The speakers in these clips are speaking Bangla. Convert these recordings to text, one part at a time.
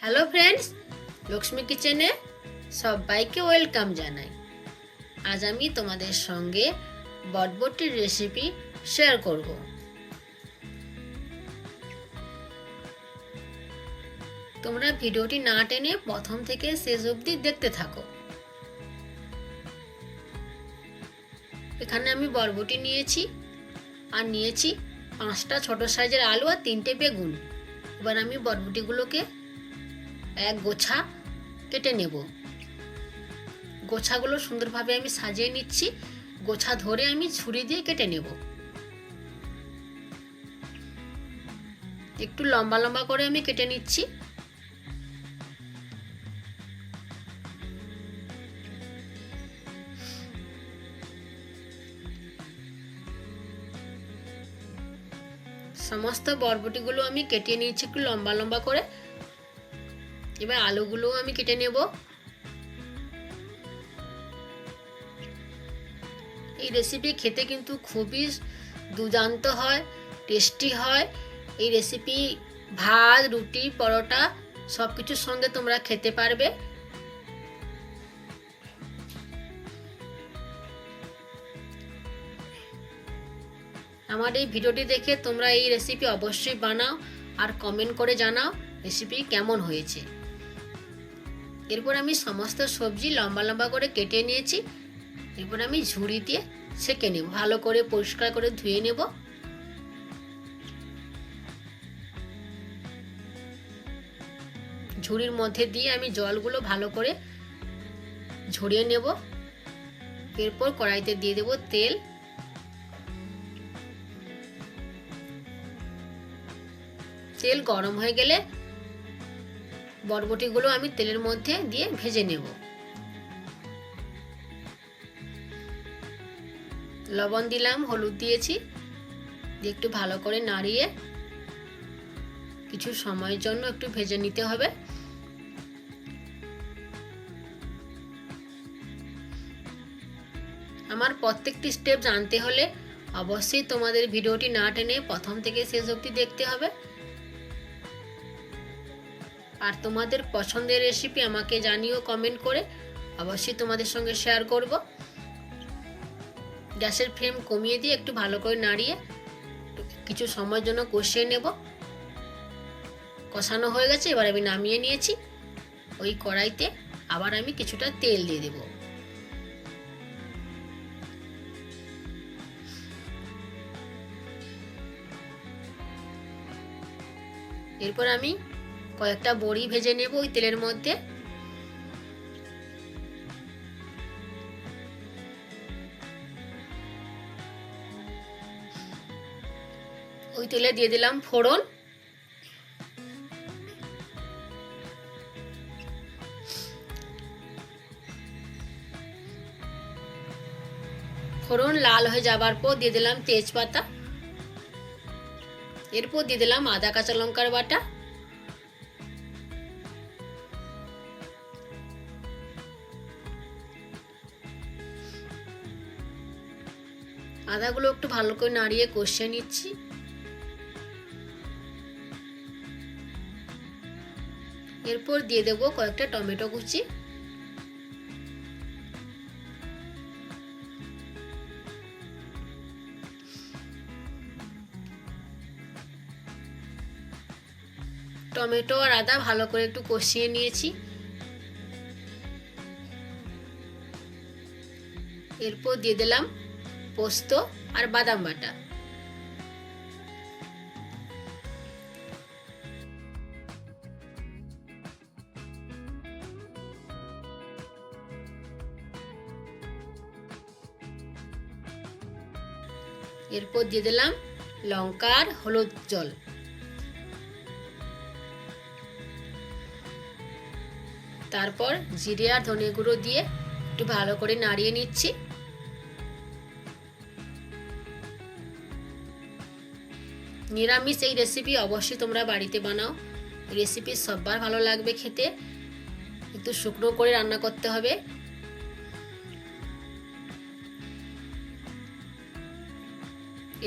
হ্যালো ফ্রেন্ডস, লক্ষ্মী কিচেনে সবাইকে ওয়েলকাম জানাই। আজ আমি তোমাদের সঙ্গে বটবটির রেসিপি শেয়ার করব। তোমরা ভিডিওটি না টেনে প্রথম থেকে শেষ অবধি দেখতে থাকো। এখানে আমি বরবটি নিয়েছি আর নিয়েছি 5টা ছোট সাইজের আলু আর 3টে বেগুন। এবার আমি বরবটিগুলোকে এক গোছা কেটে নেব। গোছাগুলো সুন্দরভাবে আমি সাজিয়ে নিচ্ছি। গোছা ধরে আমি ছুরি দিয়ে কেটে নেব। একটু লম্বা লম্বা করে আমি কেটে নিচ্ছি। সমস্ত বরবটিগুলো আমি কেটে নিয়েছি একটু লম্বা লম্বা করে। এবার আলুগুলো আমি কেটে নেব। এই রেসিপি খেতে কিন্তু খুবই দুর্দান্ত হয়, টেস্টি হয়। এই রেসিপি ভাত, রুটি, পরোটা সব কিছুর সঙ্গে তোমরা খেতে পারবে। আমার এই ভিডিওটি দেখে তোমরা এই রেসিপি অবশ্যই বানাও আর কমেন্ট করে জানাও রেসিপি কেমন হয়েছে। এরপর আমি সমস্ত সবজি লম্বা লম্বা করে কেটে নিয়েছি। এরপর আমি ঝুড়ি দিয়ে সেঁকে নেব, ভালো করে পরিষ্কার করে ধুয়ে নেব। ঝুড়ির মধ্যে দিয়ে আমি জলগুলো ভালো করে ঝরিয়ে নেব। এরপর কড়াইতে দিয়ে দেব তেল। তেল গরম হয়ে গেলে বরবটিগুলো আমি তেলের মধ্যে দিয়ে ভেজে নেব। লবণ দিলাম, হলুদ দিয়েছি, দিয়ে একটু ভালো করে নাড়িয়ে কিছু সময়ের জন্য একটু ভেজে নিতে হবে। আমার প্রত্যেকটি স্টেপ জানতে হলে অবশ্যই তোমাদের ভিডিওটি না টেনে প্রথম থেকে শেষ অবধি দেখতে হবে। আর তোমাদের পছন্দের রেসিপি আমাকে জানিও কমেন্ট করে, অবশ্যই তোমাদের সঙ্গে শেয়ার করব। গ্যাসের ফ্লেম কমিয়ে দিয়ে একটু ভালো করে নাড়িয়ে কিছু সময়ের জন্য কষিয়ে নেব। কষানো হয়ে গেছে, এবার আমি নামিয়ে নিয়েছি। ওই কড়াইতে আবার আমি কিছুটা তেল দিয়ে দেব। এরপর আমি কয়েকটা বড়ি ভেজে নেব ওই তেলের মধ্যে। ওই তেলে দিয়ে দিলাম ফোড়ন। ফোড়ন লাল হয়ে যাবার পর দিয়ে দিলাম তেজপাতা। এরপর দিয়ে দিলাম আদা কাঁচা লঙ্কার বাটা। আদাগুলো একটু ভালো করে নাড়িয়ে কষিয়ে নিচ্ছি। এরপর দিয়ে দেব কয়েকটা টমেটো কুচি। টমেটো আর আদা ভালো করে একটু কষিয়ে নিয়েছি। এরপর দিয়ে দিলাম পোস্ত আর বাদাম বাটা। এরপর দিয়ে দিলাম লঙ্কা আর হলুদ জল। তারপর জিরে আর ধনে গুঁড়ো দিয়ে একটু ভালো করে নাড়িয়ে নিচ্ছি। নিরামিষ এই রেসিপি অবশ্যই তোমরা বাড়িতে বানাও। এই রেসিপি সবার ভালো লাগবে খেতে। একটু শুকনো করে রান্না করতে হবে।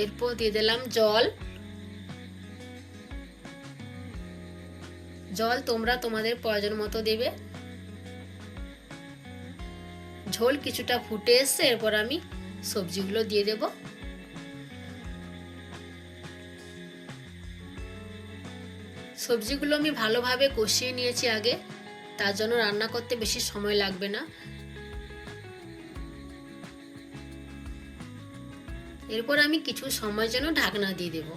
এরপর দিয়ে দিলাম জল। জল তোমরা তোমাদের প্রয়োজন মতো দেবে। ঝোল কিছুটা ফুটে এসছে, এরপর আমি সবজিগুলো দিয়ে দেব। সবজিগুলো আমি ভালোভাবে কষিয়ে নিয়েছি আগে, তার জন্য রান্না করতে বেশি সময় লাগবে না। এরপর আমি কিছু সময়ের জন্য ঢাকনা দিয়ে দেব।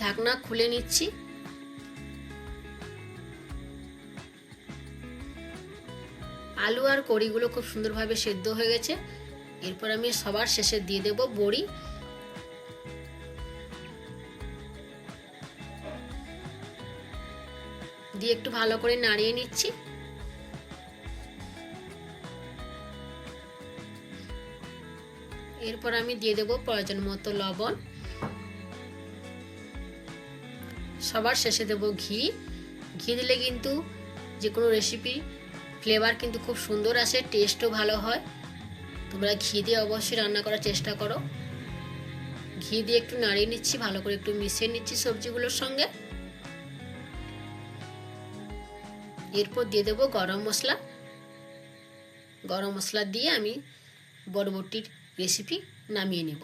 ঢাকনা খুলে নিচ্ছি। আলু আর কড়িগুলো খুব সুন্দরভাবে সেদ্ধ হয়ে গেছে। এরপর আমি সবার শেষে দিয়ে দেব বড়ি। দিয়ে একটু ভালো করে নাড়িয়ে নিচ্ছি। এরপর আমি দিয়ে দেব প্রয়োজন মতো লবণ। সবার শেষে দেব ঘি। ঘি দিলে কিন্তু যে কোনো রেসিপি ফ্লেভার কিন্তু খুব সুন্দর আসে, টেস্টও ভালো হয়। তোমরা ঘি দিয়ে অবশ্যই রান্না করার চেষ্টা করো। ঘি দিয়ে একটু নাড়িয়ে নিচ্ছি, ভালো করে একটু মিশিয়ে নিচ্ছি সবজিগুলোর সঙ্গে। এরপর দিয়ে দেব গরম মশলা। গরম মশলা দিয়ে আমি বরবটির রেসিপি নামিয়ে নেব।